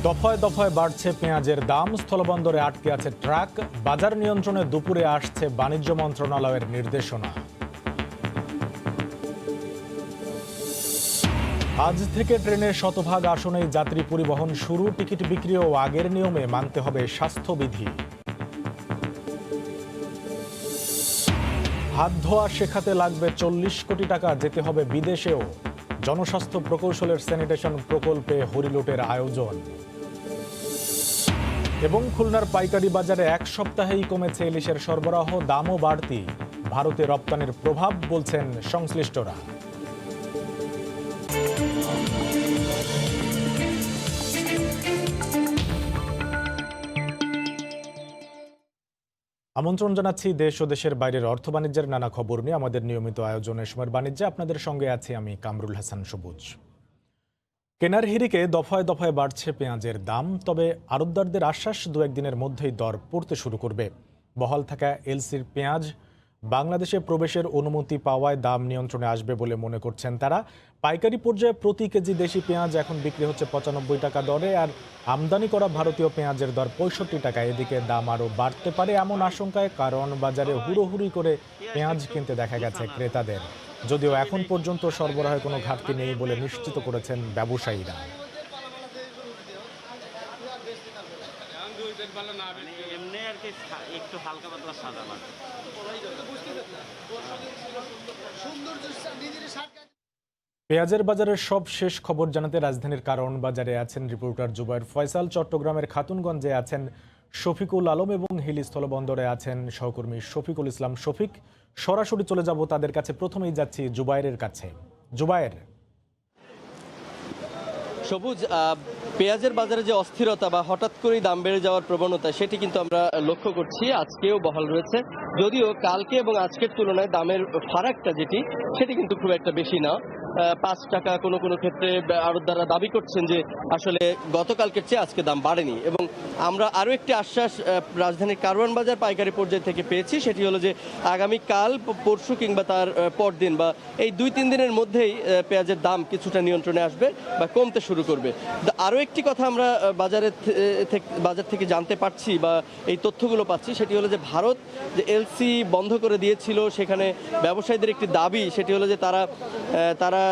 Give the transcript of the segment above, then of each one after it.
দফায় দফায় বাড়ছে পেঁয়াজের দাম, স্থলবন্দরে আটকে আছে ট্রাক, বাজার নিয়ন্ত্রণে দুপুরে আসছে বাণিজ্য মন্ত্রণালয়ের নির্দেশনা। আজ থেকে ট্রেনের শতভাগ আসনেই যাত্রী পরিবহন শুরু, টিকিট বিক্রিও আগের নিয়মে মানতে হবে স্বাস্থ্যবিধি। হাত ধোয়া শেখাতে লাগবে 40 কোটি টাকা, যেতে হবে বিদেশেও। জনস্বাস্থ্য প্রকৌশলের স্যানিটেশন প্রকল্পে হরিলুটের আয়োজন। এবং খুলনার পাইকারি বাজারে এক সপ্তাহেই কমেছে ইলিশের সরবরাহ, দামও বাড়তি। ভারতে রপ্তানির প্রভাব বলছেন সংশ্লিষ্টরা। আমন্ত্রণ জানাচ্ছি দেশ ও দেশের বাইরের অর্থ বাণিজ্যের নানা খবর নিয়ে আমাদের নিয়মিত আয়োজনে সময়ের বাণিজ্যে আপনাদের সঙ্গে আছি আমি কামরুল হাসান সবুজ। কেনার হিড়িকে দফায় দফায় বাড়ছে পেঁয়াজের দাম, তবে আড়তদারদের আশ্বাস দু একদিনের মধ্যেই দর পড়তে শুরু করবে। বহাল থাকা এলসির পেঁয়াজ বাংলাদেশে প্রবেশের অনুমতি পাওয়ায় দাম নিয়ন্ত্রণে আসবে বলে মনে করছেন তারা। পাইকারি পর্যায়ে প্রতি কেজি দেশি পেঁয়াজ এখন বিক্রি হচ্ছে 95 টাকা দরে, আর আমদানি করা ভারতীয় পেঁয়াজের দর 65 টাকা। এদিকে দাম আরও বাড়তে পারে এমন আশঙ্কায় কারণ বাজারে হুড়োহুড়ি করে পেঁয়াজ কিনতে দেখা গেছে ক্রেতাদের, যদিও এখন পর্যন্ত সরবরাহে কোনো ঘাটতি নেই বলে নিশ্চিত করেছেন ব্যবসায়ীরা। পেঁয়াজের বাজারের সব শেষ খবর জানাতে রাজধানীর কারণ বাজারে আছেন রিপোর্টার জুবায়ের ফয়সাল, চট্টগ্রামের খাতুনগঞ্জে আছেন শফিকুল আলম এবং হিলি স্থলবন্দরে আছেন সহকর্মী শফিকুল ইসলাম শফিক। সরাসরি চলে যাব তাদের কাছে, প্রথমেই যাচ্ছি জুবায়েরের কাছে। জুবায়ের, সবুজ, পেঁয়াজের বাজারে যে অস্থিরতা বা হঠাৎ করেই দাম বেড়ে যাওয়ার প্রবণতা সেটি কিন্তু আমরা লক্ষ্য করছি, আজকেও বহাল রয়েছে। যদিও কালকে এবং আজকের তুলনায় দামের ফারাকটা যেটি সেটি কিন্তু খুব একটা বেশি না, 5 টাকা। কোনো কোনো ক্ষেত্রে আড়তদাররা দাবি করছেন যে আসলে গতকালকের চেয়ে আজকে দাম বাড়েনি। এবং আমরা আরও একটি আশ্বাস রাজধানীর কারওয়ান বাজার পাইকারি পর্যায় থেকে পেয়েছি, সেটি হলো যে আগামীকাল, পরশু কিংবা তার পরদিন বা এই 2-3 দিনের মধ্যেই পেঁয়াজের দাম কিছুটা নিয়ন্ত্রণে আসবে বা কমতে শুরু করবে। আরও একটি কথা আমরা বাজার থেকে জানতে পারছি বা এই তথ্যগুলো পাচ্ছি, সেটি হলো যে ভারত যে এলসি বন্ধ করে দিয়েছিল, সেখানে ব্যবসায়ীদের একটি দাবি সেটি হলো যে তারা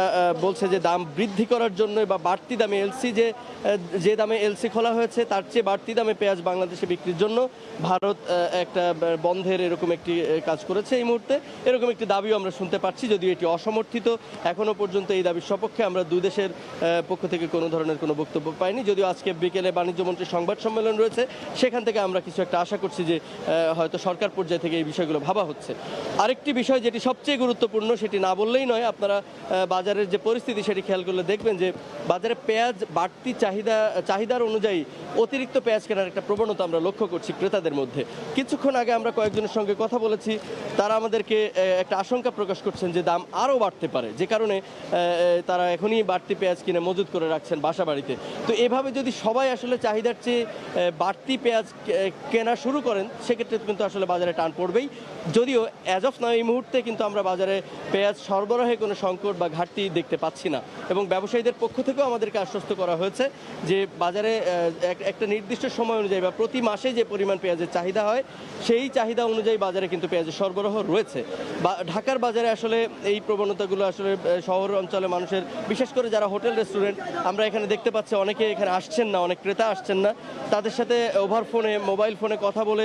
বলছে যে দাম বৃদ্ধি করার জন্য বা বাড়তি দামে এলসি যে দামে এলসি খোলা হয়েছে তার চেয়ে বাড়তি দামে পেঁয়াজ বাংলাদেশে বিক্রির জন্য ভারত একটা বন্ধের এরকম একটি কাজ করেছে এই মুহূর্তে। এরকম একটি দাবিও আমরা শুনতে পাচ্ছি, যদিও এটি অসমর্থিত। এখনও পর্যন্ত এই দাবির সপক্ষে আমরা দুই দেশের পক্ষ থেকে কোনো ধরনের কোনো বক্তব্য পাইনি, যদিও আজকে বিকেলে বাণিজ্যমন্ত্রীর সংবাদ সম্মেলন রয়েছে, সেখান থেকে আমরা কিছু একটা আশা করছি যে হয়তো সরকার পর্যায়ে থেকে এই বিষয়গুলো ভাবা হচ্ছে। আরেকটি বিষয় যেটি সবচেয়ে গুরুত্বপূর্ণ, সেটি না বললেই নয়, আপনারা বাজারের যে পরিস্থিতি সেটি খেয়াল করলে দেখবেন যে বাজারে পেঁয়াজ বাড়তি চাহিদার অনুযায়ী অতিরিক্ত পেঁয়াজ কেনার একটা প্রবণতা আমরা লক্ষ্য করছি ক্রেতাদের মধ্যে। কিছুক্ষণ আগে আমরা কয়েকজনের সঙ্গে কথা বলেছি, তারা আমাদেরকে একটা আশঙ্কা প্রকাশ করছেন যে দাম আরও বাড়তে পারে, যে কারণে তারা এখনই বাড়তি পেঁয়াজ কিনে মজুত করে রাখছেন বাসা বাড়িতে। তো এভাবে যদি সবাই আসলে চাহিদার চেয়ে বাড়তি পেঁয়াজ কেনা শুরু করেন, সেক্ষেত্রে কিন্তু আসলে বাজারে টান পড়বেই। যদিও অ্যাজ অফ নাও এই মুহূর্তে কিন্তু আমরা বাজারে পেঁয়াজ সরবরাহে কোনো সংকট বা ঘাটতি দেখতে পাচ্ছি না, এবং ব্যবসায়ীদের পক্ষ থেকেও আমাদেরকে আশ্বস্ত করা হয়েছে যে বাজারে একটা নির্দিষ্ট সময় অনুযায়ী বা প্রতি মাসে যে পরিমাণ পেঁয়াজের চাহিদা হয় সেই চাহিদা অনুযায়ী বাজারে কিন্তু পেঁয়াজের সরবরাহ রয়েছে। ঢাকার বাজারে আসলে এই প্রবণতাগুলো আসলে শহর অঞ্চলে মানুষের, বিশেষ করে যারা হোটেল রেস্টুরেন্ট, আমরা এখানে দেখতে পাচ্ছি অনেকে এখানে আসছেন না, অনেক ক্রেতা আসছেন না, তাদের সাথে ওভার ফোনে, মোবাইল ফোনে কথা বলে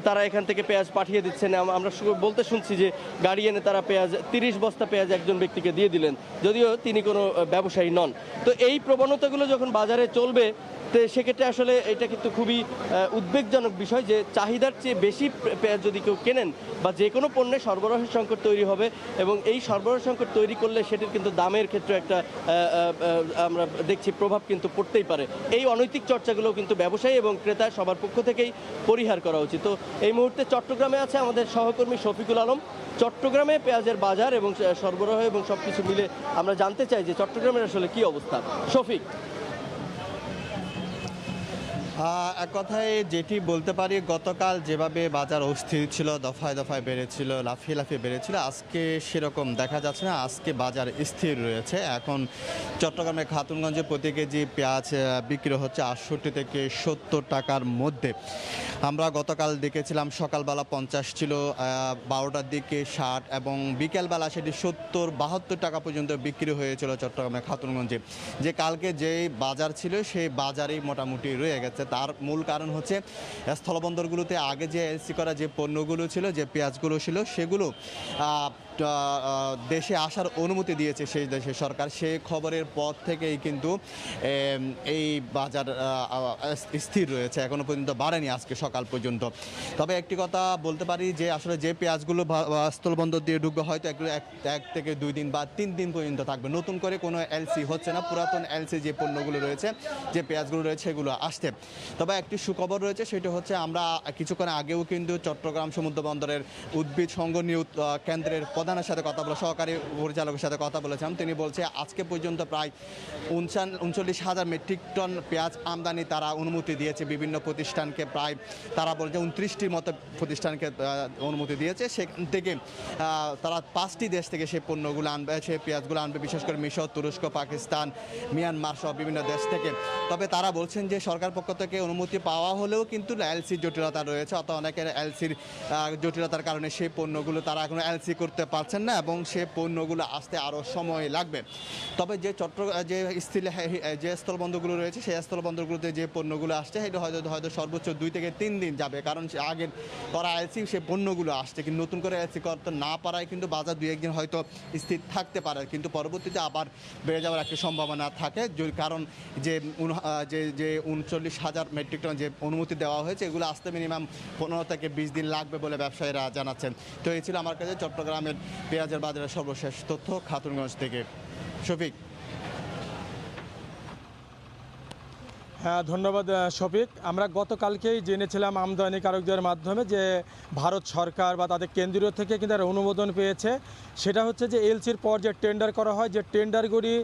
তারা এখান থেকে পেঁয়াজ পাঠিয়ে দিচ্ছেন। আমরা বলতে শুনছি যে গাড়ি এনে তারা 30 বস্তা পেঁয়াজ একজন ব্যক্তিকে দিয়ে দিলেন, যদিও তিনি কোনো ব্যবসায়ী নন। তো এই প্রবণতাগুলো যখন বাজারে চলবে, তো সেক্ষেত্রে আসলে এটা কিন্তু খুবই উদ্বেগজনক বিষয় যে চাহিদার চেয়ে বেশি পেঁয়াজ যদি কেউ কেনেন বা যে কোনো পণ্যে সরবরাহের সংকট তৈরি হবে, এবং এই সরবরাহ সংকট তৈরি করলে সেটির কিন্তু দামের ক্ষেত্রে একটা আমরা দেখছি প্রভাব কিন্তু পড়তেই পারে। এই অনৈতিক চর্চাগুলো কিন্তু ব্যবসায়ী এবং ক্রেতা সবার পক্ষ থেকেই পরিহার করা উচিত। তো এই মুহূর্তে চট্টগ্রামে আছে আমাদের সহকর্মী শফিকুল আলম। চট্টগ্রামে পেঁয়াজের বাজার এবং সরবরাহ এবং সব কিছু মিলে আমরা জানতে চাই যে চট্টগ্রামের আসলে কি অবস্থা। শফিক। এক কথায় যেটি বলতে পারি, গতকাল যেভাবে বাজার অস্থির ছিল, দফায় দফায় বেড়েছিল, লাফিয়ে লাফিয়ে বেড়েছিল, আজকে সেরকম দেখা যাচ্ছে না। আজকে বাজার স্থির রয়েছে। এখন চট্টগ্রামের খাতুনগঞ্জে প্রতি কেজি পেঁয়াজ বিক্রি হচ্ছে 68 থেকে 70 টাকার মধ্যে। আমরা গতকাল দেখেছিলাম সকালবেলা 50 ছিল, 12টার দিকে 60, এবং বিকেলবেলা সেটি 70-72 টাকা পর্যন্ত বিক্রি হয়েছিল চট্টগ্রামের খাতুনগঞ্জে। যে কালকে যেই বাজার ছিল সেই বাজারেই মোটামুটি রয়ে গেছে। তার মূল কারণ হচ্ছে স্থলবন্দরগুলোতে আগে যে এলসি করা যে পণ্যগুলো ছিল, যে পেঁয়াজগুলো ছিল, সেগুলো দেশে আসার অনুমতি দিয়েছে সেই দেশের সরকার। সেই খবরের পর থেকেই কিন্তু এই বাজার স্থির রয়েছে, এখনো পর্যন্ত বাড়েনি আজকে সকাল পর্যন্ত। তবে একটি কথা বলতে পারি যে আসলে যে পেঁয়াজগুলো স্থলবন্দর দিয়ে ঢুকবে, হয়তো এগুলো এক থেকে 2 দিন বা 3 দিন পর্যন্ত থাকবে। নতুন করে কোনো এলসি হচ্ছে না, পুরাতন এলসি যে পণ্যগুলো রয়েছে, যে পেঁয়াজগুলো রয়েছে, সেগুলো আসছে। তবে একটি সুখবর রয়েছে, সেটা হচ্ছে আমরা কিছুক্ষণ আগেও কিন্তু চট্টগ্রাম সমুদ্র বন্দরের উদ্ভিদ সংঘ নিয়োগ কেন্দ্রের প্রধানের সাথে কথা বলে, সহকারী পরিচালকের সাথে কথা বলেছিলাম। তিনি বলছে আজকে পর্যন্ত প্রায় 39,000 মেট্রিক টন পেঁয়াজ আমদানি তারা অনুমতি দিয়েছে বিভিন্ন প্রতিষ্ঠানকে। প্রায় তারা বলছে 29টির মতো প্রতিষ্ঠানকে অনুমতি দিয়েছে। সেখান থেকে তারা 5টি দেশ থেকে সেই পণ্যগুলো আনবে, সেই পেঁয়াজগুলো আনবে, বিশেষ করে মিশর, তুরস্ক, পাকিস্তান, মিয়ানমার সহ বিভিন্ন দেশ থেকে। তবে তারা বলছেন যে সরকার পক্ষ থেকে অনুমতি পাওয়া হলেও কিন্তু এলসির জটিলতা রয়েছে, অর্থাৎ অনেকের এলসির জটিলতার কারণে সেই পণ্যগুলো তারা এখনো এলসি করতে পারছেন না, এবং সেই পণ্যগুলো আসতে আরও সময় লাগবে। তবে যে যে স্থলবন্দরগুলো রয়েছে, সেই স্থলবন্দরগুলোতে যে পণ্যগুলো আসছে, সেটা হয়তো সর্বোচ্চ 2 থেকে 3 দিন যাবে, কারণ আগের করা এলসি সেই পণ্যগুলো আসছে। কিন্তু নতুন করে এলসি করতে না পারায় কিন্তু বাজার 2-1 দিন হয়তো স্থির থাকতে পারে, কিন্তু পরবর্তীতে আবার বেড়ে যাওয়ার একটা সম্ভাবনা থাকে। কারণ যে 39,000 মেট্রিক টন যে অনুমতি দেওয়া হয়েছে, এগুলো আসতে মিনিমাম 15 থেকে 20 দিন লাগবে বলে ব্যবসায়ীরা জানাচ্ছেন। তো এই ছিল আমার কাছে চট্টগ্রামের পেঁয়াজের বাজারের সর্বশেষ তথ্য খাতুনগঞ্জ থেকে। শফিক। হ্যাঁ, ধন্যবাদ শফিক। আমরা গতকালকেই জেনেছিলাম আমদানিকারকদের মাধ্যমে যে ভারত সরকার বা তাদের কেন্দ্রীয় থেকে কিন্তু একটা অনুমোদন পেয়েছে। সেটা হচ্ছে যে এলসির পর যে টেন্ডার করা হয়, যে টেন্ডারগুলি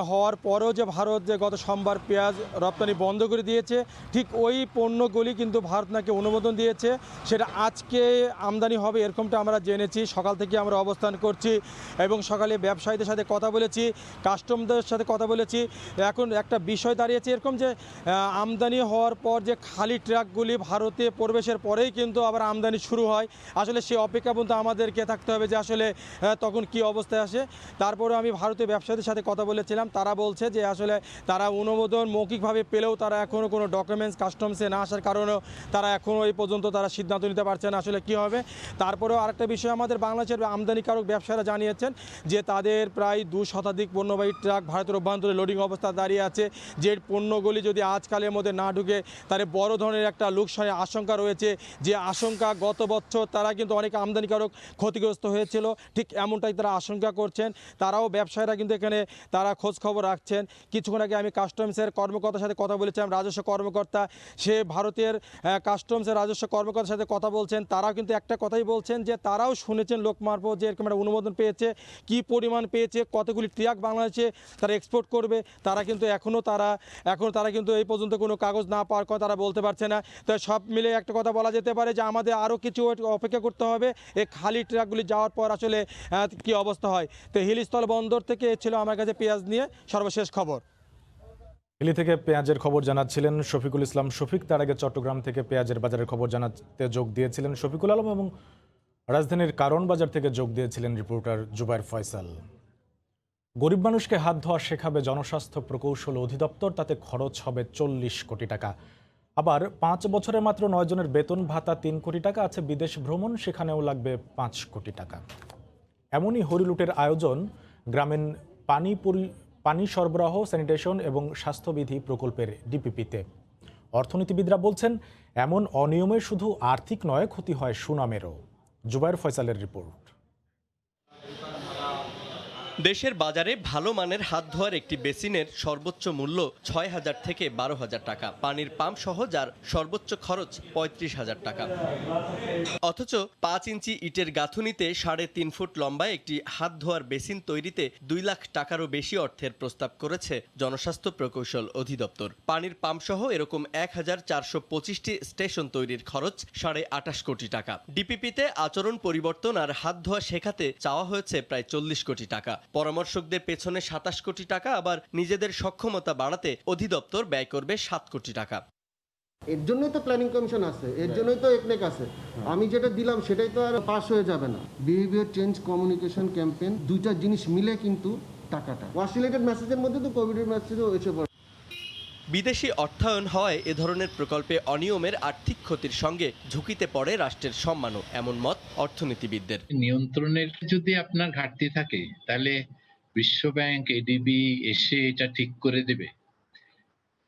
হওয়ার পরও যে ভারত যে গত সোমবার পেঁয়াজ রপ্তানি বন্ধ করে দিয়েছে, ঠিক ওই পণ্যগুলি কিন্তু ভারত নাকি অনুমোদন দিয়েছে। সেটা আজকে আমদানি হবে এরকমটা আমরা জেনেছি। সকাল থেকে আমরা অবস্থান করছি এবং সকালে ব্যবসায়ীদের সাথে কথা বলেছি, কাস্টমদের সাথে কথা বলেছি। এখন একটা বিষয় দাঁড়িয়েছে এরকম যে আমদানি হওয়ার পর যে খালি ট্রাকগুলি ভারতে প্রবেশের পরেই কিন্তু আবার আমদানি শুরু হয়। আসলে সে অপেক্ষা পর্যন্ত আমাদেরকে থাকতে হবে যে আসলে তখন কি অবস্থায় আসে। তারপরে আমি ভারতীয় ব্যবসায়ীদের সাথে কথা বলেছিলাম, তারা বলছে যে আসলে তারা অনুমোদন মৌখিকভাবে পেলেও তারা এখনও কোনো ডকুমেন্টস কাস্টমসে না আসার কারণেও তারা এখনও এই পর্যন্ত তারা সিদ্ধান্ত নিতে পারছে না আসলে কী হবে। তারপরেও আরেকটা বিষয় আমাদের বাংলাদেশের আমদানিকারক ব্যবসায়ীরা জানিয়েছেন যে তাদের প্রায় 2 শতাধিক পণ্যবাহী ট্রাক ভারতের অভ্যন্তরে লোডিং অবস্থা দাঁড়িয়ে আছে। যে পণ্যগুলি যদি আজকালের মধ্যে না ঢুকে তাহলে বড় ধরনের একটা লোকসানের আশঙ্কা রয়েছে। যে আশঙ্কা গত বছর তারা কিন্তু অনেক আমদানিকারক ক্ষতিগ্রস্ত হয়েছিল, ঠিক এমনটাই তারা আশঙ্কা করছেন। তারাও ব্যবসায়ীরা কিন্তু এখানে তারা খোঁজ খবর রাখছেন। কিছুক্ষণ আগে আমি কাস্টমসের কর্মকর্তার সাথে কথা বলেছিলাম, রাজস্ব কর্মকর্তা, সে ভারতের কাস্টমসের রাজস্ব কর্মকর্তার সাথে কথা বলছেন। তারাও কিন্তু একটা কথাই বলছেন যে তারাও শুনেছেন লোক মারফত যে এরকম একটা অনুমোদন পেয়েছে, কি পরিমাণ পেয়েছে, কতগুলি ট্রাক বাংলাদেশে তারা এক্সপোর্ট করবে, তারা কিন্তু এখনও তারা কিন্তু এই পর্যন্ত কোনো কাগজ না পাওয়ার কথা তারা বলতে পারছে না। তো সব মিলে একটা কথা বলা যেতে পারে যে আমাদের আরও কিছু অপেক্ষা করতে হবে এই খালি ট্রাকগুলি যাওয়ার পর আসলে কি অবস্থা হয়। তো হিলিস্থল বন্দর থেকে ছিল আমার কাছে পেঁয়াজ নিয়ে সর্বশেষ খবর। হিলি থেকে পেঁয়াজের খবর জানাচ্ছিলেন শফিকুল ইসলাম শফিক। তার আগে চট্টগ্রাম থেকে পেঁয়াজের বাজারের খবর জানাতে যোগ দিয়েছিলেন শফিকুল আলম, এবং রাজধানীর কারণ বাজার থেকে যোগ দিয়েছিলেন রিপোর্টার জুবাইর ফয়সাল। গরিব মানুষকে হাত ধোয়া শেখাবে জনস্বাস্থ্য প্রকৌশল অধিদপ্তর, তাতে খরচ হবে 40 কোটি টাকা। আবার 5 বছরে মাত্র 9 জনের বেতন ভাতা 3 কোটি টাকা আছে। বিদেশ ভ্রমণ, সেখানেও লাগবে 5 কোটি টাকা। এমনই হরিলুটের আয়োজন গ্রামীণ পানি সরবরাহ, স্যানিটেশন এবং স্বাস্থ্যবিধি প্রকল্পের ডিপিপিতে। অর্থনীতিবিদরা বলছেন এমন অনিয়মে শুধু আর্থিক নয়, ক্ষতি হয় সুনামেরও। জুবাইর ফয়সালের রিপোর্ট। দেশের বাজারে ভালো মানের হাত ধোয়ার একটি বেসিনের সর্বোচ্চ মূল্য ৬,০০০ থেকে ১২,০০০ টাকা, পানির পাম্প সহ যার সর্বোচ্চ খরচ ৩৫,০০০ টাকা। অথচ ৫ ইঞ্চি ইটের গাঁথুনিতে ৩.৫ ফুট লম্বায় একটি হাত ধোয়ার বেসিন তৈরিতে ২ লাখ টাকারও বেশি অর্থের প্রস্তাব করেছে জনস্বাস্থ্য প্রকৌশল অধিদপ্তর। পানির পাম্প সহ এরকম ১,৪২৫টি স্টেশন তৈরির খরচ ২৮.৫ কোটি টাকা। ডিপিপিতে আচরণ পরিবর্তন আর হাত ধোয়া শেখাতে চাওয়া হয়েছে প্রায় ৪০ কোটি টাকা। পরামর্শকদের পেছনে ২৭ কোটি টাকা, আবার নিজেদের সক্ষমতা বাড়াতে অধিদপ্তর ব্যয় করবে ৭ কোটি টাকা। এর জন্যই তো প্ল্যানিং কমিশন আছে, এর জন্যই তো একনেক আছে। আমি যেটা দিলাম সেটাই তো আর পাস হয়ে যাবে না। বিহেভিয়ার চেঞ্জ কমিউনিকেশন ক্যাম্পেইন, দুইটা জিনিস মিলে কিন্তু টাকাটা ওয়াসিলেটেড মেসেজের মধ্যে তো কোভিডের মেসেজও এসে পড়ে। বিদেশি অর্থায়ন হওয়ায় এ ধরনের প্রকল্পে অনিয়মের আর্থিক ক্ষতির সঙ্গে ঝুঁকিতে পড়ে রাষ্ট্রের সম্মানও, এমন মত অর্থনীতিবিদদের। নিয়ন্ত্রণের যদি আপনার ঘাটতি থাকে তাহলে বিশ্বব্যাংক, এডিবি এসে এটা ঠিক করে দেবে,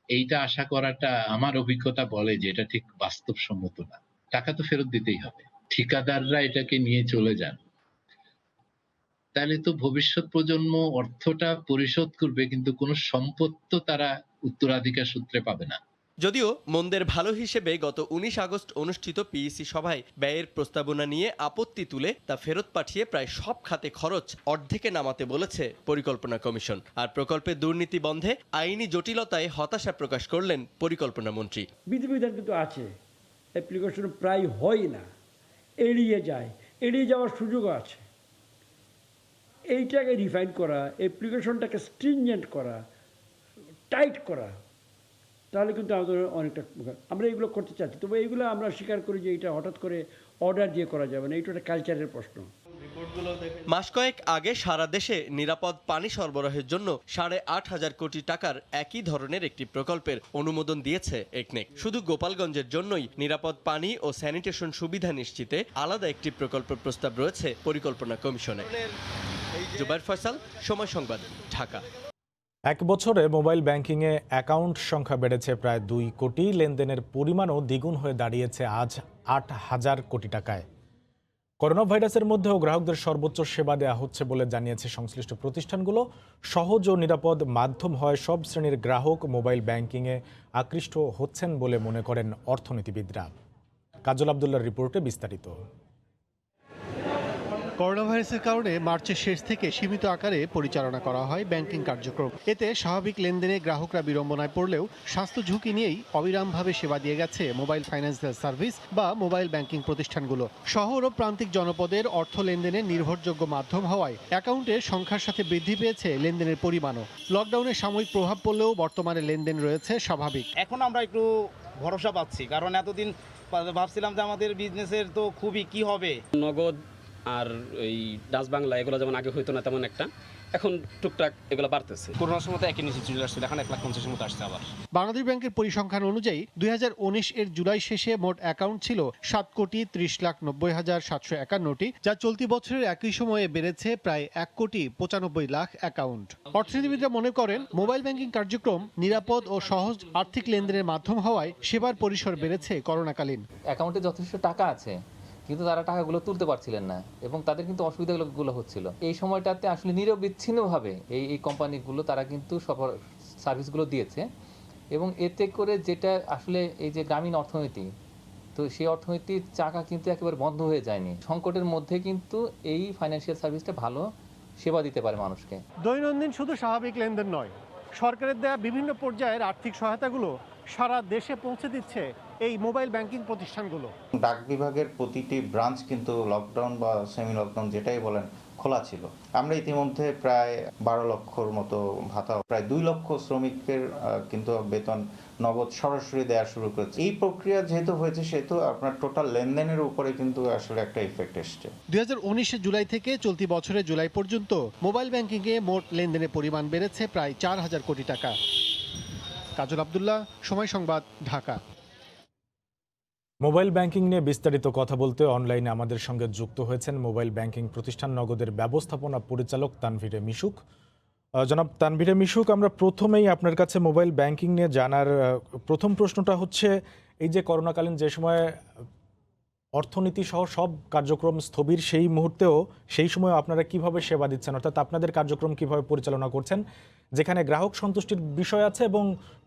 এইটা আশা করাটা আমার অভিজ্ঞতা বলে যে এটা ঠিক বাস্তবসম্মত না। টাকা তো ফেরত দিতেই হবে। ঠিকাদাররা এটাকে নিয়ে চলে যান, তাহলে তো ভবিষ্যৎ প্রজন্ম অর্থটা পরিশোধ করবে, কিন্তু কোনো সম্পদ তো তারা উত্তরাধিকার সূত্রে পাবে না। যদিও মন্দের ভালো হিসেবে গত ১৯ আগস্ট অনুষ্ঠিত পিইসি সভায় ব্যয়ের প্রস্তাবনা নিয়ে আপত্তি তুলে তা ফেরত পাঠিয়ে প্রায় সব খাতে খরচ অর্ধেকে নামাতে বলেছে পরিকল্পনা কমিশন। আর প্রকল্পে দুর্নীতি বন্ধে আইনি জটিলতায় হতাশা প্রকাশ করলেন পরিকল্পনা মন্ত্রী। বিধিবিধান কিন্তু আছে, অ্যাপ্লিকেশন প্রায় হয় না, এড়িয়ে যায়, এড়িয়ে যাওয়ার সুযোগও আছে। এইটাকে রিফাইন করা, অ্যাপ্লিকেশনটাকে স্ট্রিনজেন্ট করা, টাইট করা, তাহলে কিন্তু আমাদের অনেকটা আমরা এগুলো করতে চাচ্ছি। তবে এইগুলো আমরা স্বীকার করি যে এটা হঠাৎ করে অর্ডার দিয়ে করা যাবে না, এটা একটা কালচারের প্রশ্ন। মাস কয়েক আগে সারা দেশে নিরাপদ পানি সরবরাহের জন্য ৮,৫০০ কোটি টাকার একই ধরনের একটি প্রকল্পের অনুমোদন দিয়েছে একনেক। শুধু গোপালগঞ্জের জন্যই নিরাপদ পানি ও স্যানিটেশন সুবিধা নিশ্চিতে আলাদা একটি প্রকল্প প্রস্তাব রয়েছে পরিকল্পনা কমিশনে। জুবাইর ফয়সাল, সময় সংবাদ, ঢাকা। এক বছরে মোবাইল ব্যাংকিংয়ে অ্যাকাউন্ট সংখ্যা বেড়েছে প্রায় ২ কোটি, লেনদেনের পরিমাণও দ্বিগুণ হয়ে দাঁড়িয়েছে আজ ৮,০০০ কোটি টাকায়। করোনা ভাইরাসের মধ্যেও গ্রাহকদের সর্বোচ্চ সেবা দেওয়া হচ্ছে বলে জানিয়েছে সংশ্লিষ্ট প্রতিষ্ঠানগুলো। সহজ ও নিরাপদ মাধ্যম হয় সব শ্রেণীর গ্রাহক মোবাইল ব্যাংকিংয়ে আকৃষ্ট হচ্ছেন বলে মনে করেন অর্থনীতিবিদরা। কাজল আবদুল্লাহর রিপোর্টে বিস্তারিত। করোনা ভাইরাসের কারণে মার্চের শেষ থেকে সীমিত আকারে পরিচালনা করা হয় ব্যাংকিং কার্যক্রম। এতে স্বাভাবিক লেনদেনে গ্রাহকরা বিড়ম্বনায় পড়লেও স্বাস্থ্য ঝুঁকি নিয়েই অবিরামভাবে সেবা দিয়ে গেছে মোবাইল ফাইন্যান্সিয়াল সার্ভিস বা মোবাইল ব্যাংকিং প্রতিষ্ঠানগুলো। শহর ও প্রান্তিক জনপদের অর্থ লেনদেনের নির্ভরযোগ্য মাধ্যম হওয়ায় অ্যাকাউন্টের সংখ্যার সাথে বৃদ্ধি পেয়েছে লেনদেনের পরিমাণও। লকডাউনের সাময়িক প্রভাব পড়লেও বর্তমানে লেনদেন রয়েছে স্বাভাবিক। এখন আমরা একটু ভরসা পাচ্ছি, কারণ এতদিন ভাবছিলাম যে আমাদের বিজনেসের তো খুবই কি হবে। নগদ আর এই ডাচ বাংলা এগুলো যেমন আগে হইতো না তেমন একটা, এখন টুকটাক এগুলো বাড়তেছে। করোনার সময় তো একই নিচে চলে আসছিল, এখন 1,50,000 মতো আসছে আবার। বাংলাদেশ ব্যাংকের পরিসংখ্যান অনুযায়ী 2019 এর জুলাই শেষে মোট অ্যাকাউন্ট ছিল 7,30,90,751টি, যা চলতি বছরের একই সময়ে বেড়েছে প্রায় 1,95,00,000 অ্যাকাউন্ট। অর্থনীতিবিদরা মনে করেন মোবাইল ব্যাংকিং কার্যক্রম নিরাপদ ও সহজ আর্থিক লেনদেনের মাধ্যম হওয়ায় সেবার পরিসর বেড়েছে করোনাকালীন। অ্যাকাউন্টে যথেষ্ট টাকা আছে, কিন্তু তারা টাকাগুলো তুলতে পারছিলেন না এবং তাদের কিন্তু অসুবিধাগুলো হচ্ছিল। এই সময়টাতে আসলে নিরবিচ্ছিন্নভাবে এই কোম্পানিগুলো তারা কিন্তু সার্ভিসগুলো দিয়েছে এবং এতে করে যেটা আসলে এই যে গ্রামীণ অর্থনীতি, তো সেই অর্থনীতির চাকা কিন্তু একেবারে বন্ধ হয়ে যায়নি। সংকটের মধ্যে কিন্তু এই ফাইন্যান্সিয়াল সার্ভিসটা ভালো সেবা দিতে পারে মানুষকে। দৈনন্দিন শুধু স্বাভাবিক লেনদেন নয়, সরকারের দেয়া বিভিন্ন পর্যায়ের আর্থিক সহায়তাগুলো সারা দেশে পৌঁছে দিচ্ছে এই মোবাইল ব্যাংকিং প্রতিষ্ঠানগুলো। ডাক বিভাগের প্রতিটি ব্রাঞ্চ কিন্তু লকডাউন বা সেমি লকডাউন যেটাই বলেন খোলা ছিল। আমরা ইতিমধ্যে প্রায় 12 লক্ষর মতো ভাতা, প্রায় 2 লক্ষ শ্রমিকের কিন্তু বেতন নগদ সরাসরি দেওয়া শুরু করেছে। এই প্রক্রিয়া যেহেতু হয়েছে সেহেতু আপনার টোটাল লেনদেনের উপরে কিন্তু আসলে একটা ইফেক্ট এসছে। 2019 জুলাই থেকে চলতি বছরের জুলাই পর্যন্ত মোবাইল ব্যাংকিংয়ে মোট লেনদেনের পরিমাণ বেড়েছে প্রায় 4,000 কোটি টাকা। কাজল আবদুল্লাহ, সময় সংবাদ, ঢাকা। মোবাইল ব্যাংকিং নিয়ে বিস্তারিত কথা বলতে অনলাইনে আমাদের সঙ্গে যুক্ত হয়েছেন মোবাইল ব্যাংকিং প্রতিষ্ঠান নগদের ব্যবস্থাপনা পরিচালক তানভীরে মিশুক। জনাব তানভীরে মিশুক, আমরা প্রথমেই আপনার কাছে মোবাইল ব্যাংকিং নিয়ে জানার প্রথম প্রশ্নটা হচ্ছে, এই যে করোনাকালীন যে সময় অর্থনীতি সহ সব কার্যক্রম স্থবির সেই মুহূর্তেও সেই সময় আপনারা কিভাবে সেবা দিচ্ছেন, অর্থাৎ আপনাদের কার্যক্রম কিভাবে পরিচালনা করছেন, যেখানে গ্রাহক সন্তুষ্টির বিষয় আছে এবং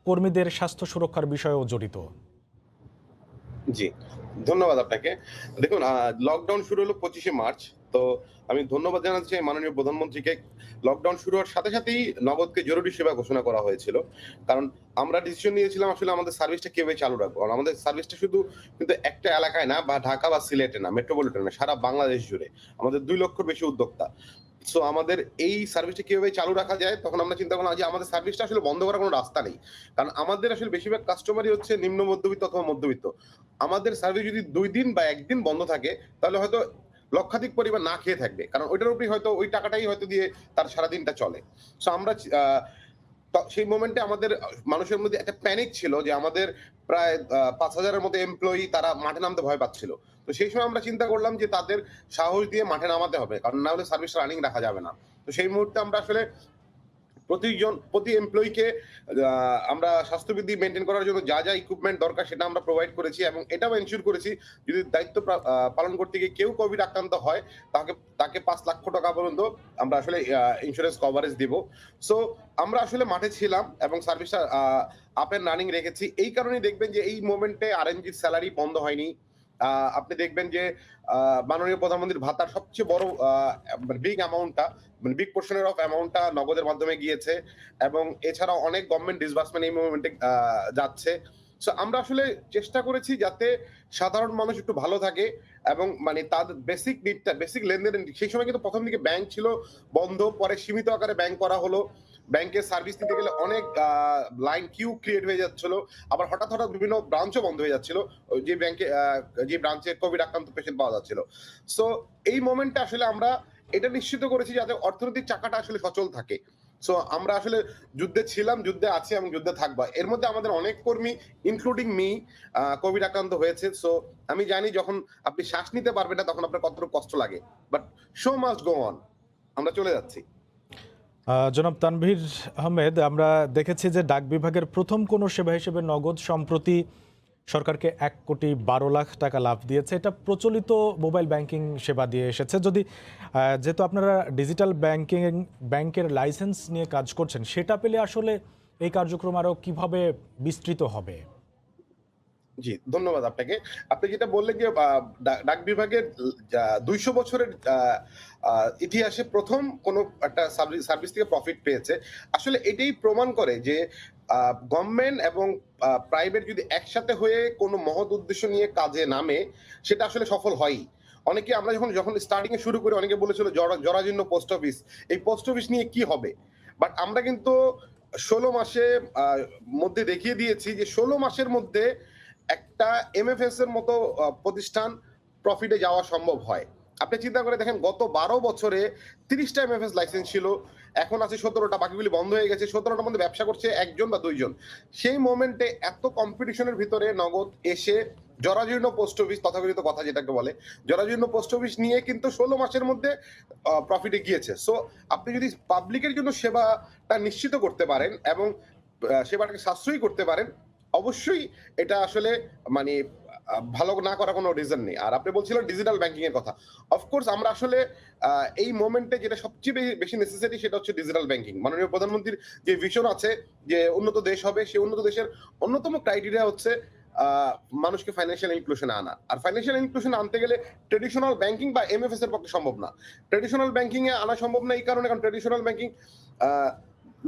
কর্মীদের স্বাস্থ্য সুরক্ষার বিষয়ও জড়িত? জি, ধন্যবাদ আপনাকে। দেখুন, লকডাউন শুরু হলো 25শে মার্চ। তো আমি ধন্যবাদ জানাচ্ছি মাননীয় প্রধানমন্ত্রীকে। লকডাউন শুরু হওয়ার সাথে সাথেই নগদকে জরুরি সেবা ঘোষণা করা হয়েছিল। কারণ আমরা ডিসিশন নিয়েছিলাম আসলে আমাদের সার্ভিসটা কিভাবে চালু রাখবো। আর আমাদের সার্ভিসটা শুধু কিন্তু একটা এলাকায় না, বা ঢাকা বা সিলেটে না, মেট্রোপলিটনে না, সারা বাংলাদেশ জুড়ে। আমাদের 2 লক্ষর বেশি উদ্যোক্তা। সো আমাদের এই সার্ভিসটা কিভাবে চালু রাখা যায়, তখন আমরা চিন্তা করলাম যে আমাদের সার্ভিসটা আসলে বন্ধ করার কোনো রাস্তা নেই। কারণ আমাদের আসলে বেশিরভাগ কাস্টমারই হচ্ছে নিম্ন মধ্যবিত্ত অথবা মধ্যবিত্ত। আমাদের সার্ভিস যদি 2 দিন বা 1 দিন বন্ধ থাকে, তাহলে হয়তো লক্ষাধিক পরিবার না খেয়ে থাকবে। কারণ ওইটার উপরেই হয়তো ওই টাকাটাই হয়তো দিয়ে তার সারাদিনটা চলে। সো আমরা সেই মোমেন্টে আমাদের মানুষের মধ্যে একটা প্যানিক ছিল যে আমাদের প্রায় 5,000-এর মতো এমপ্লয়ি তারা মাঠে নামতে ভয় পাচ্ছিল। তো সেই সময় আমরা চিন্তা করলাম যে তাদের সাহস দিয়ে মাঠে নামাতে হবে, কারণ না হলে সার্ভিস রানিং রাখা যাবে না। তো সেই মুহূর্তে আমরা আসলে প্রতি এমপ্লয়িকে আমরা স্বাস্থ্যবিধি মেনটেন করার জন্য যা যা ইকুইপমেন্ট দরকার সেটা আমরা প্রোভাইড করেছি, এবং এটাও এনশিওর করেছি যদি দায়িত্ব পালন করতে গিয়ে কেউ কোভিড আক্রান্ত হয় তাকে 5 লক্ষ টাকা পর্যন্ত আমরা আসলে ইন্স্যুরেন্স কভারেজ দিব। সো আমরা আসলে মাঠে ছিলাম এবং সার্ভিসটা আপ এন্ড রানিং রেখেছি। এই কারণেই দেখবেন যে এই মোমেন্টে আরএনজির স্যালারি বন্ধ হয়নি। আপনি দেখবেন যে মাননীয় প্রধানমন্ত্রীর ভাতার সবচেয়ে বড় বিগ অ্যামাউন্টটা, মানে বিগ পোর্শনের অফ অ্যামাউন্টটা নগদের মাধ্যমে গিয়েছে, এবং এছাড়াও অনেক গভর্নমেন্ট ডিসবার্সমেন্ট এই মুভমেন্টে যাচ্ছে। সো আমরা আসলে চেষ্টা করেছি যাতে সাধারণ মানুষ একটু ভালো থাকে, এবং মানে তাদের বেসিক নিডটা, বেসিক লেনদেন। সেই সময় কিন্তু প্রথম দিকে ব্যাংক ছিল বন্ধ, পরে সীমিত আকারে ব্যাংক করা হলো। ব্যাংকের সার্ভিস নিতে গেলে অনেক লাইন কিউ ক্রিয়েট হয়ে যাচ্ছিল, আবার হঠাৎ বিভিন্ন ব্রাঞ্চও বন্ধ হয়ে যাচ্ছিল যে ব্যাংকে, যে ব্রাঞ্চে কোভিড আক্রান্ত পেশেন্ট পাওয়া যাচ্ছিল। সো এই মোমেন্টে আসলে আমরা এটা নিশ্চিত করেছি যাতে অর্থনৈতিক চাকাটা আসলে সচল থাকে। সো আমরা আসলে যুদ্ধে ছিলাম, যুদ্ধে আছি এবং যুদ্ধে থাকবো। এর মধ্যে আমাদের অনেক কর্মী ইনক্লুডিং মি কোভিড আক্রান্ত হয়েছে। সো আমি জানি যখন আপনি শ্বাস নিতে পারবেন না তখন আপনার কতটুকু কষ্ট লাগে, but show must go on. আমরা চলে যাচ্ছি। জনাব তানভীর আহমেদ, আমরা দেখেছি যে ডাক বিভাগের প্রথম কোনো সেবা হিসেবে নগদ সম্প্রতি সরকারকে 1,12,00,000 টাকা লাভ দিয়েছে। এটা প্রচলিত মোবাইল ব্যাংকিং সেবা দিয়ে এসেছে। যেহেতু আপনারা ডিজিটাল ব্যাংকের লাইসেন্স নিয়ে কাজ করছেন, সেটা পেলে আসলে এই কার্যক্রম আরও কিভাবে বিস্তৃত হবে? জি, ধন্যবাদ আপনাকে। আপনি যেটা বললেন যে ডাক বিভাগের 200 বছরের ইতিহাসে প্রথম কোনো একটা সার্ভিস থেকে প্রফিট পেয়েছে। আসলে এটাই প্রমাণ করে যে গভর্নমেন্ট এবং প্রাইভেট যদি একসাথে হয়ে কোনো মহৎ উদ্দেশ্য নিয়ে কাজে নামে, সেটা আসলে সফল হয়ই। অনেকে আমরা যখন স্টার্টিং এ শুরু করি, অনেকে বলেছিল জরাজীর্ণ পোস্ট অফিস, এই পোস্ট অফিস নিয়ে কি হবে। বাট আমরা কিন্তু 16 মাসে মধ্যে দেখিয়ে দিয়েছি যে 16 মাসের মধ্যে একটা এমএফএস এর মতো প্রতিষ্ঠান প্রফিটে যাওয়া সম্ভব হয়। আপনি চিন্তা করে দেখেন, গত 12 বছরে 30টা এমএফএস লাইসেন্স ছিল, এখন আছে 17টা, বাকিগুলি বন্ধ হয়ে গেছে। 17টার মধ্যে ব্যবসা করছে 1 জন বা 2 জন। সেই মোমেন্টে এত কম্পিটিশনের ভিতরে নগদ এসে জরাজীর্ণ পোস্ট অফিস, তথাকথিত কথা যেটাকে বলে জরাজীর্ণ পোস্ট অফিস নিয়ে কিন্তু 16 মাসের মধ্যে প্রফিটে গিয়েছে। সো আপনি যদি পাবলিকের জন্য সেবাটা নিশ্চিত করতে পারেন এবং সেবাটাকে সাশ্রয়ী করতে পারেন, অবশ্যই এটা আসলে মানে ভালো না করার কোনো রিজন নেই। আর আপনি বলছিলেন ডিজিটাল ব্যাংকিং এর কথা। অফকোর্স আমরা আসলে এই মোমেন্টে যেটা সবচেয়ে বেশি নেসেসারি সেটা হচ্ছে ডিজিটাল ব্যাংকিং। মাননীয় প্রধানমন্ত্রীর যে ভিশন আছে যে উন্নত দেশ হবে, সেই উন্নত দেশের অন্যতম ক্রাইটেরিয়া হচ্ছে মানুষকে ফাইন্যান্সিয়াল ইনক্লুশনে আনা। আর ফাইন্যান্সিয়াল ইনক্লুশন আনতে গেলে ট্রেডিশনাল ব্যাংকিং বা এমএফএস এর পক্ষে সম্ভব না। ট্রেডিশনাল ব্যাংকিং এ আনা সম্ভব না এই কারণে, কারণ ট্রেডিশনাল ব্যাংকিং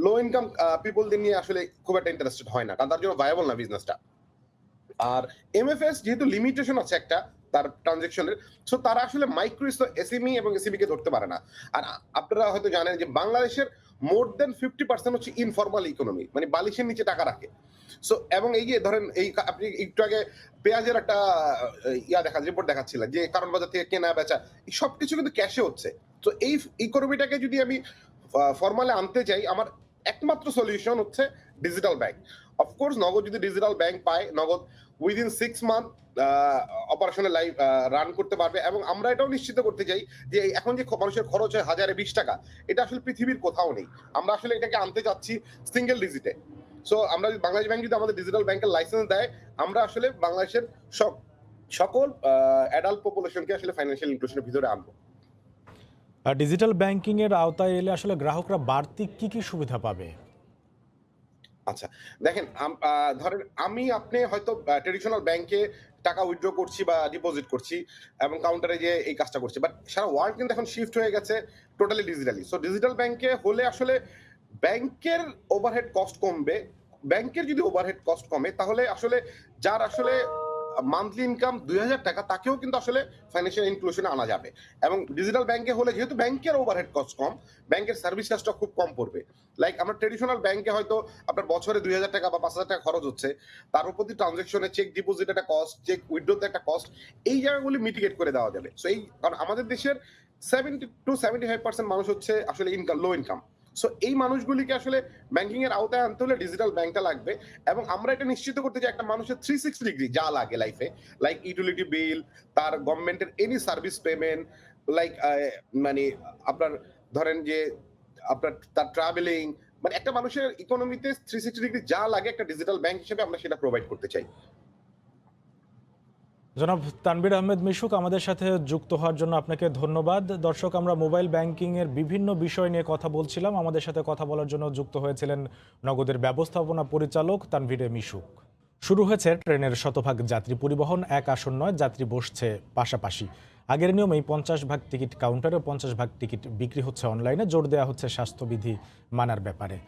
লো ইনকাম পিপলদের নিয়ে আসলে খুব একটা ইন্টারেস্টেড হয় না, কারণ তার জন্য ভায়াবল না বিজনেসটা। আর এমএফএস যেহেতু লিমিটেশন আছে একটা তার ট্রানজেকশনের, সো তারা আসলে মাইক্রো এসএমই এবং এসএমই কে ধরতে পারে না। আর আপনারা হয়তো জানেন যে বাংলাদেশের মোর দেন 50% হচ্ছে ইনফর্মাল ইকোনমি, মানে বালিশের নিচে টাকা রাখে। সো এবং এই যে ধরেন এই আপনি একটু আগে পেঁয়াজের একটা রিপোর্ট দেখাচ্ছিলেন যে কারণ বাজার থেকে কেনা বেচা এই সবকিছু কিন্তু ক্যাশে হচ্ছে। তো এই ইকোনমিটাকে যদি আমি ফর্মালে আনতে চাই, আমার একমাত্র সলিউশন হচ্ছে ডিজিটাল ব্যাংক। অফকোর্স নগদ যদি ডিজিটাল ব্যাংক পায়, নগদ উইদিন 6 মান্থ অপারেশনে লাইভ রান করতে পারবে। এবং আমরা এটাও নিশ্চিত করতে চাই যে এখন যে মানুষের খরচ হয় 1020 টাকা, এটা আসলে পৃথিবীর কোথাও নেই। আমরা আসলে এটাকে আনতে চাচ্ছি সিঙ্গেল ডিজিটে। সো আমরা বাংলাদেশ ব্যাংক যদি আমাদের ডিজিটাল ব্যাংকের লাইসেন্স দেয়, আমরা আসলে বাংলাদেশের সব সকল অ্যাডাল্ট পপুলেশনকে আসলে ফাইন্যান্সিয়াল ইনক্লুশনের ভিতরে আনবো। ডিজিটাল ব্যাংকিং এর আওতায় এলে আসলে গ্রাহকরা বাড়তি কি কি সুবিধা পাবে? আচ্ছা, দেখেন ধরেন আপনি হয়তো ট্রেডিশনাল ব্যাংকে টাকা উইথড্র করছি বা ডিপোজিট করছি এবং কাউন্টারে যে এই কাজটা করছি, বাট সারা ওয়ার্ল্ড কিন্তু এখন শিফট হয়ে গেছে টোটালি ডিজিটালি। সো ডিজিটাল ব্যাংকে হলে আসলে ব্যাংকের ওভারহেড কস্ট কমবে। ব্যাংকের যদি ওভারহেড কস্ট কমে তাহলে আসলে যার আসলে মান্থলি ইনকাম 2000 টাকা তাকেও কিন্তু আসলে ফাইন্যান্সিয়াল ইনক্লুশনে আনা যাবে। এবং ডিজিটাল ব্যাংকে হলে যেহেতু ব্যাংকের ওভারহেড কস্ট কম, ব্যাংকের সার্ভিস চার্জটা খুব কম পড়বে। লাইক আমরা ট্রেডিশনাল ব্যাংকে হয়তো আপনার বছরে 2000 টাকা বা 5000 টাকা খরচ হচ্ছে, তার প্রতি ট্রানজাকশনে চেক ডিপোজিট একটা কস্ট, চেক উইথড্রোতে একটা কস্ট, এই জায়গাগুলি মিটিগেট করে দেওয়া যাবে। সো এই কারণ আমাদের দেশের 70 to 75% মানুষ হচ্ছে আসলে ইনকাম লো ইনকাম। সো এই মানুষগুলিকে আসলে ব্যাংকিং এর আওতায় আনতে হলে ডিজিটাল ব্যাংকটা লাগবে। এবং আমরা এটা নিশ্চিত করতে চাই একটা মানুষের 360 ডিগ্রি যা লাগে লাইফে, লাইক ইউটিলিটি বিল, তার গভর্নমেন্টের এনি সার্ভিস পেমেন্ট, লাইক মানে আপনার ধরেন যে আপনার তার ট্রাভেলিং, মানে একটা মানুষের ইকোনমিতে 360 ডিগ্রি যা লাগে একটা ডিজিটাল ব্যাংক হিসেবে আমরা সেটা প্রোভাইড করতে চাই। জনাব তানভীর আহমেদ মিশুক, আমাদের সাথে যুক্ত হওয়ার জন্য আপনাকে ধন্যবাদ। দর্শক, আমরা মোবাইল ব্যাংকিং এর বিভিন্ন বিষয় নিয়ে কথা বলছিলাম। আমাদের সাথে কথা বলার জন্য যুক্ত হয়েছিলেন নগদের ব্যবস্থাপনা পরিচালক তানভীর মিশুক। শুরু হয়েছে ট্রেনের শতভাগ যাত্রী পরিবহন, এক আসন নয়, যাত্রী বসছে পাশাপাশি। আগের নিয়মেই 50 ভাগ টিকিট কাউন্টারে, 50 ভাগ টিকিট বিক্রি হচ্ছে অনলাইনে। জোর দেওয়া হচ্ছে স্বাস্থ্যবিধি মানার ব্যাপারে।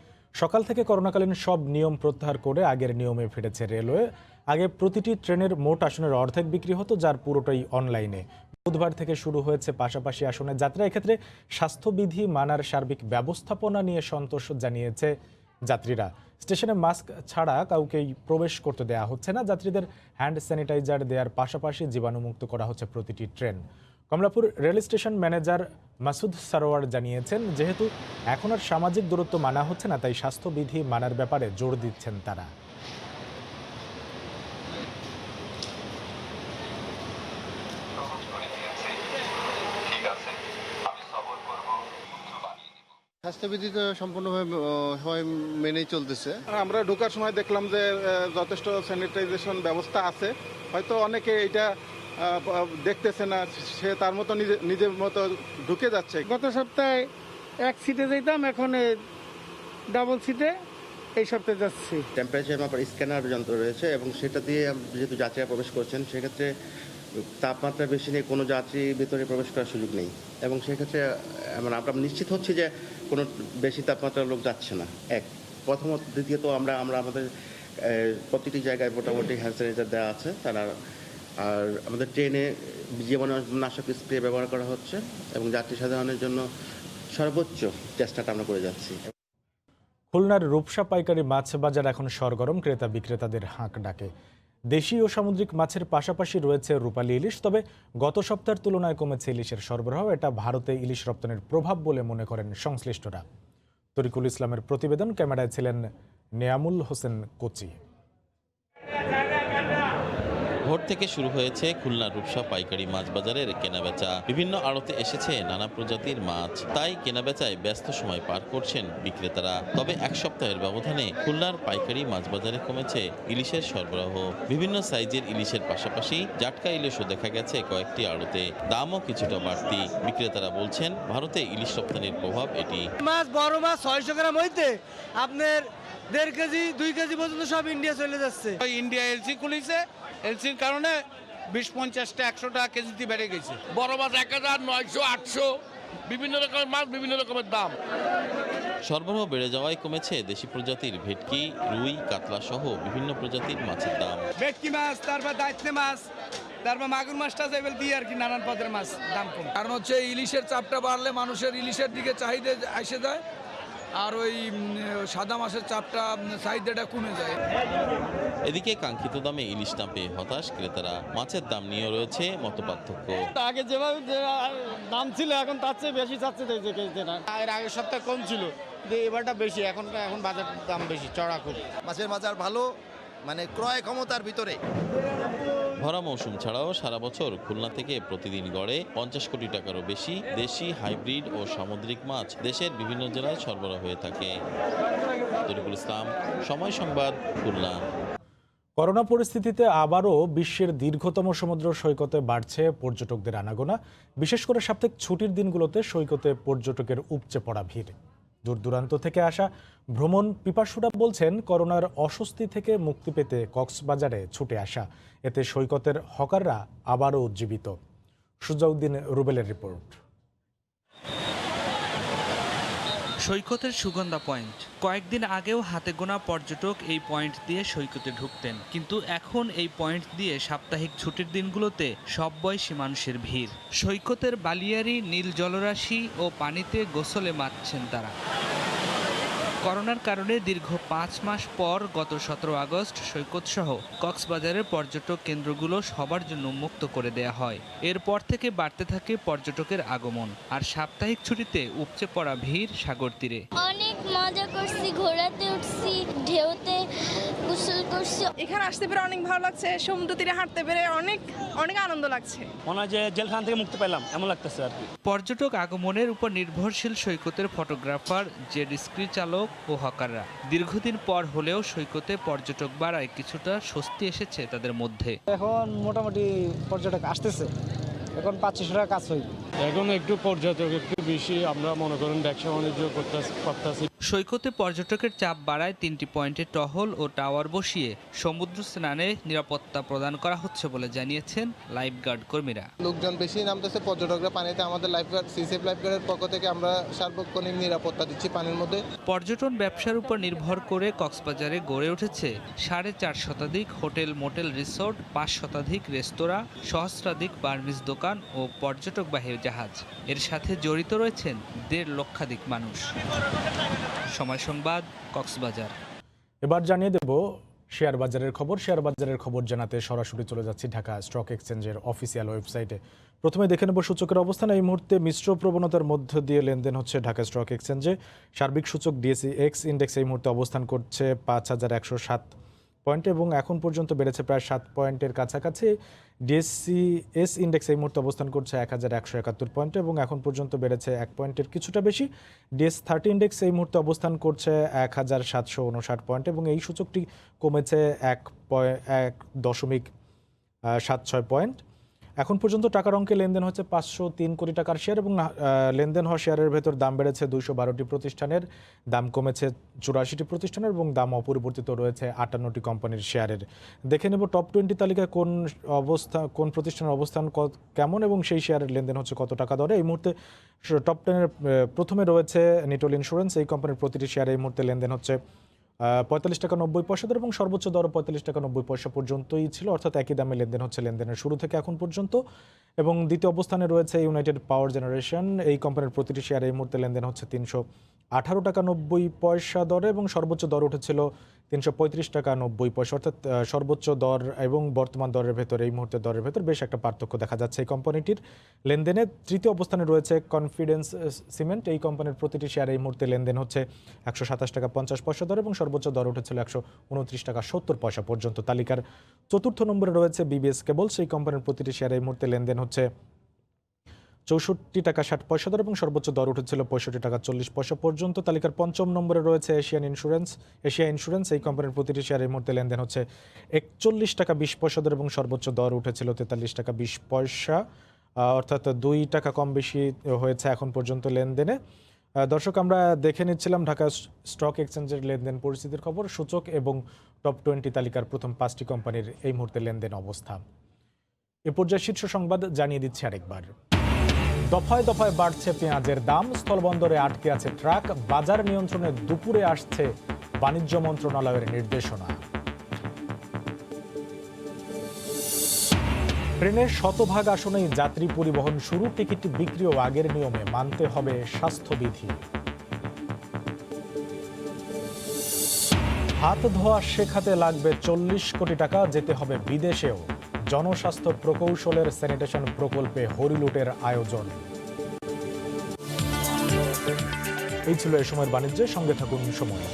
সকাল থেকে করোনাকালীন সব নিয়ম প্রত্যাহার করে আগের নিয়মে ফিরেছে রেলওয়ে। আগে প্রতিটি ট্রেনের মোট আসনের অর্ধেক বিক্রি হতো, যার পুরোটাই অনলাইনে। বুধবার থেকে শুরু হয়েছে পাশাপাশি আসনের যাত্রা। এক্ষেত্রে স্বাস্থ্যবিধি মানার সার্বিক ব্যবস্থাপনা নিয়ে সন্তোষ জানিয়েছে যাত্রীরা। স্টেশনে মাস্ক ছাড়া কাউকেই প্রবেশ করতে দেওয়া হচ্ছে না। যাত্রীদের হ্যান্ড স্যানিটাইজার দেওয়ার পাশাপাশি জীবাণুমুক্ত করা হচ্ছে প্রতিটি train. Kamalapur rail station manager Masud Sarwar জানিয়েছেন, যেহেতু এখন আর সামাজিক দূরত্ব মানা হচ্ছে না, তাই স্বাস্থ্যবিধি মানার ব্যাপারে জোর দিচ্ছেন তারা। স্বাস্থ্যবিধি তো সম্পূর্ণভাবে সবাই মেনেই চলতেছে। আমরা ঢোকার সময় দেখলাম যে যথেষ্ট স্যানিটাইজেশন ব্যবস্থা আছে। হয়তো অনেকে এটা দেখতেছে না, সে তার মতো নিজের মতো ঢুকে যাচ্ছে। গত সপ্তাহে এক সিটে যেতাম, এখন ডাবল সিটে এই সপ্তাহে যাচ্ছি। টেম্পারেচার মাপার স্ক্যানার যন্ত্র রয়েছে এবং সেটা দিয়ে যেহেতু যাত্রীরা প্রবেশ করছেন, সেক্ষেত্রে তাপমাত্রা বেশি নিয়ে কোনো যাত্রী ভিতরে প্রবেশ করার সুযোগ নেই। এবং সেক্ষেত্রে মানে আমরা নিশ্চিত হচ্ছি যে কোনো বেশি তাপমাত্রার লোক যাচ্ছে না। প্রথমত। দ্বিতীয়ত আমরা আমাদের প্রতিটি জায়গায় মোটামুটি হ্যান্ড স্যানিটাইজার দেওয়া আছে তারা। আর আমাদের ট্রেনে জীবাণুনাশক স্প্রে ব্যবহার করা হচ্ছে এবং যাত্রী সাধারণের জন্য সর্বোচ্চ চেষ্টাটা আমরা করে যাচ্ছি। খুলনার রূপসা পাইকারি মাছ বাজার এখন সরগরম, ক্রেতা বিক্রেতাদের হাঁক ডাকে। দেশি ও সামুদ্রিক মাছের পাশাপাশি রয়েছে রূপালী ইলিশ। তবে গত সপ্তাহের তুলনায় কমেছে ইলিশের সরবরাহ। এটা ভারতে ইলিশ রপ্তানির প্রভাব বলে মনে করেন সংশ্লিষ্টরা। তরিকুল ইসলামের প্রতিবেদন, ক্যামেরায় ছিলেন নেয়ামুল হোসেন কোচি। ভোর থেকে শুরু হয়েছে খুলনার রূপসা পাইকারি মাছ বাজারের কেনাবেচা। বিভিন্ন আড়তে এসেছে নানা প্রজাতির মাছ, তাই কেনাবেচায় ব্যস্ত সময় পার করছেন বিক্রেতারা। তবে এক সপ্তাহের ব্যবধানে খুলনার পাইকারি মাছ বাজারে কমেছে ইলিশের সরবরাহ। বিভিন্ন সাইজের ইলিশের পাশাপাশি জাটকা ইলিশও দেখা গেছে কয়েকটি আড়তে। দামও কিছুটা বাড়তি। বিক্রেতারা বলছেন, ভারতে ইলিশ রপ্তানির প্রভাব এটি। মাছ বড় মাছ 600 গ্রাম হইতে আপনার 1.5 কেজি 2 কেজি পর্যন্ত সব ইন্ডিয়া চলে যাচ্ছে। ইন্ডিয়া এলসি খুলেছে, এলসির কারণে 20-50 টা 100 টাকা কেজিতে বেড়ে গেছে। বড় মাছ 1000, 900, 800, বিভিন্ন রকমের মাছ বিভিন্ন রকমের দাম। সরবরাহ বেড়ে যাওয়ায় কমেছে দেশি প্রজাতির ভেটকি, রুই, কাতলা সহ বিভিন্ন প্রজাতির মাছের দাম। ভেটকি মাছ, তারপর দাইতে মাছ, তারপর মাগুর মাছটা যেগুলো দিয়ে আর কি নানান পদের মাছ দাম কম। কারণ হচ্ছে ইলিশের চাপটা বাড়লে মানুষের ইলিশের দিকে চাহিদা এসে যায়, আর ওই সাদা মাছের চাপটা চাহিদাটা কমে যায়। এদিকে কাঙ্ক্ষিত দামে ইলিশ না পেয়ে হতাশ ক্রেতারা। মাছের দাম নিয়ে রয়েছে মতপার্থক্য। আগে যেভাবে দাম ছিল এখন তার চেয়ে বেশি চাচ্ছে। এর আগের সপ্তাহে কম ছিল, এবারটা বেশি। এখন বাজার দাম বেশি, চড়া খুব। মাছের বাজার ভালো, মানে ক্রয় ক্ষমতার ভিতরে। ভরা মৌসুম ছাড়াও সারা বছর খুলনা থেকে প্রতিদিন গড়ে 50 কোটি টাকারও বেশি দেশি, হাইব্রিড ও সামুদ্রিক মাছ দেশের বিভিন্ন জেলায় সরবরাহ হয়ে থাকে। তরিকুল ইসলাম, সময় সংবাদ, খুলনা। করোনা পরিস্থিতিতে আবারও বিশ্বের দীর্ঘতম সমুদ্র সৈকতে বাড়ছে পর্যটকদের আনাগোনা। বিশেষ করে সাপ্তাহিক ছুটির দিনগুলোতে সৈকতে পর্যটকের উপচে পড়া ভিড়। দূর দূরান্ত থেকে আসা ভ্রমণ পিপাসুরা বলছেন, করোনার অস্বস্তি থেকে মুক্তি পেতে কক্সবাজারে ছুটে আসা। এতে সৈকতের হকাররা আবারও উজ্জীবিত। সুজাউদ্দিন রুবেলের রিপোর্ট। সৈকতের সুগন্ধা পয়েন্ট। কয়েকদিন আগেও হাতে গোনা পর্যটক এই পয়েন্ট দিয়ে সৈকতে ঢুকতেন, কিন্তু এখন এই পয়েন্ট দিয়ে সাপ্তাহিক ছুটির দিনগুলোতে সব বয়সী মানুষের ভিড়। সৈকতের বালিয়ারি, নীল জলরাশি ও পানিতে গোসলে মাতছেন তারা। করোনার কারণে দীর্ঘ 5 মাস পর গত 17 আগস্ট সৈকতসহ কক্সবাজারের পর্যটক কেন্দ্রগুলো সবার জন্য মুক্ত করে দেয়া হয়। এরপর থেকে বাড়তে থাকে পর্যটকের আগমন, আর সাপ্তাহিক ছুটিতে উপচে পড়া ভিড় সাগর তীরে। অনেক মজা করছি, ঘোড়াতে উঠছি, ঢেউতে গোসল করছি। এখানে আসতে পেরে অনেক ভালো লাগছে, সমুদ্র তীরে হাঁটতে পেরে অনেক আনন্দ লাগছে। মনে হয় যে জেলখানা থেকে মুক্তি পেলাম এমন লাগতেছে আর কি। পর্যটক আগমনের উপর নির্ভরশীল সৈকতের ফটোগ্রাফার, জেট স্কি চালক ও হকাররা দীর্ঘদিন পর হলেও সৈকতে পর্যটক বাড়ায় কিছুটা স্বস্তি এসেছে তাদের মধ্যে। এখন মোটামুটি পর্যটক আসতেছে, এখন 2500 টাকা কাজ হইবে। এখন একটু পর্যটক একটু বেশি, আমরা মনে করেন ব্যবসা বাণিজ্য করতেছি। সৈকতে পর্যটকের চাপ বাড়ায় 3টি পয়েন্টে টহল ও টাওয়ার বসিয়ে সমুদ্র স্নানে নিরাপত্তা প্রদান করা হচ্ছে বলে জানিয়েছেন লাইফগার্ড কর্মীরা। লোকজন বেশি নামতেছে, পর্যটকরা পানিতে, আমাদের লাইফগার্ড সিসিএফ লাইফগার্ডের পক্ষ থেকে আমরা সার্বক্ষণিক নিরাপত্তা দিচ্ছি পানির মধ্যে। পর্যটন ব্যবসার উপর নির্ভর করে কক্সবাজারে গড়ে উঠেছে 4.5 শতাধিক হোটেল, মোটেল, রিসোর্ট, 5 শতাধিক রেস্তোরাঁ, সহস্রাধিক বার্মিজ দোকান ও পর্যটকবাহী জাহাজ। এর সাথে জড়িত রয়েছেন 1.5 লক্ষাধিক মানুষ। সময় সংবাদ, কক্সবাজার। এবার জানিয়ে দেব শেয়ার বাজারের খবর। শেয়ার বাজারের খবর জানাতে সরাসরি চলে যাচ্ছি ঢাকা স্টক এক্সচেঞ্জের অফিসিয়াল ওয়েবসাইটে। প্রথমে দেখে নেব সূচকের অবস্থান। এই মুহূর্তে মিশ্র প্রবণতার মধ্য দিয়ে লেনদেন হচ্ছে ঢাকা স্টক এক্সচেঞ্জে। সার্বিক সূচক ডিএসই এক্স ইন্ডেক্স এই মুহূর্তে অবস্থান করছে 5107 পয়েন্টে এবং এখন পর্যন্ত বেড়েছে প্রায় 7 পয়েন্টের কাছাকাছি। ডিএসসিএস ইন্ডেক্স এই মুহূর্তে অবস্থান করছে 1171 পয়েন্টে এবং এখন পর্যন্ত বেড়েছে 1 পয়েন্টের কিছুটা বেশি। ডিএস30 ইন্ডেক্স এই মুহূর্তে অবস্থান করছে 1759 পয়েন্ট এবং এই সূচকটি কমেছে 1.76 পয়েন্ট। এখন পর্যন্ত টাকার অঙ্কে লেনদেন হচ্ছে 503 কোটি টাকার শেয়ার এবং লেনদেন হওয়া শেয়ারের ভেতর দাম বেড়েছে 212টি প্রতিষ্ঠানের, দাম কমেছে 84টি প্রতিষ্ঠানের এবং দাম অপরিবর্তিত রয়েছে 58টি কোম্পানির শেয়ারের। দেখে নেব টপ 20 তালিকায় কোন প্রতিষ্ঠানের অবস্থান কেমন এবং সেই শেয়ারের লেনদেন হচ্ছে কত টাকা দরে। এই মুহূর্তে টপ 10-এর প্রথমে রয়েছে নিটল ইন্স্যুরেন্স। এই কোম্পানির প্রতিটি শেয়ারে এই মুহূর্তে লেনদেন হচ্ছে 45 টাকা 90 পয়সা দর এবং সর্বোচ্চ দর 45 টাকা 90 পয়সা পর্যন্তই ছিল, অর্থাৎ একই দামে লেনদেন হচ্ছে লেনদেনের শুরু থেকে এখন পর্যন্ত। এবং দ্বিতীয় অবস্থানে রয়েছে ইউনাইটেড পাওয়ার জেনারেশন। এই কোম্পানির প্রতিটি শেয়ারে এই মুহূর্তে লেনদেন হচ্ছে 318 টাকা 90 পয়সা দরে এবং সর্বোচ্চ দর উঠেছিল 335 টাকা 90 পয়সা, অর্থাৎ সর্বোচ্চ দর এবং বর্তমান দরের ভেতর এই মুহূর্তে দরের ভেতর বেশ একটা পার্থক্য দেখা যাচ্ছে এই কোম্পানিটির লেনদেনে। তৃতীয় অবস্থানে রয়েছে কনফিডেন্স সিমেন্ট। এই কোম্পানির প্রতিটি শেয়ারে এই মুহূর্তে লেনদেন হচ্ছে 127 টাকা 50 পয়সা দর এবং সর্বোচ্চ দর উঠেছিল 129 টাকা 70 পয়সা পর্যন্ত। তালিকার চতুর্থ নম্বরে রয়েছে বিবিএস কেবলস। এই কোম্পানির প্রতিটি শেয়ারে এই মুহূর্তে লেনদেন হচ্ছে 64 টাকা 60 পয়সা দর এবং সর্বোচ্চ দর উঠেছিল 65 টাকা 40 পয়সা পর্যন্ত। তালিকার পঞ্চম নম্বরে রয়েছে এশিয়া ইন্স্যুরেন্স। এই কোম্পানির প্রতিটি শেয়ারে এই মুহূর্তে লেনদেন হচ্ছে 41 টাকা 20 পয়সা দর এবং সর্বোচ্চ দর উঠেছিল 43 টাকা 20 পয়সা, অর্থাৎ 2 টাকা কম বেশি হয়েছে এখন পর্যন্ত লেনদেনে। দর্শক, আমরা দেখে নিচ্ছিলাম ঢাকা স্টক এক্সচেঞ্জের লেনদেন পরিস্থিতির খবর, সূচক এবং টপ 20 তালিকার প্রথম 5টি কোম্পানির এই মুহূর্তে লেনদেন অবস্থা। এ পর্যায়ে শীর্ষ সংবাদ জানিয়ে দিচ্ছি আরেকবার। দফায় দফায় বাড়ছে পেঁয়াজের দাম, স্থলবন্দরে আটকে আছে ট্রাক, বাজার নিয়ন্ত্রণে দুপুরে আসছে বাণিজ্য মন্ত্রণালয়ের নির্দেশনা। ট্রেনের শতভাগ আসনেই যাত্রী পরিবহন শুরু, টিকিট বিক্রিও আগের নিয়মে, মানতে হবে স্বাস্থ্যবিধি। হাত ধোয়া শেখাতে লাগবে 40 কোটি টাকা, যেতে হবে বিদেশেও। জনস্বাস্থ্য প্রকৌশলের স্যানিটেশন প্রকল্পে হরিলুটের আয়োজন। এই ছিল এ সময়ের বাণিজ্যের সঙ্গে থাকুন সময়।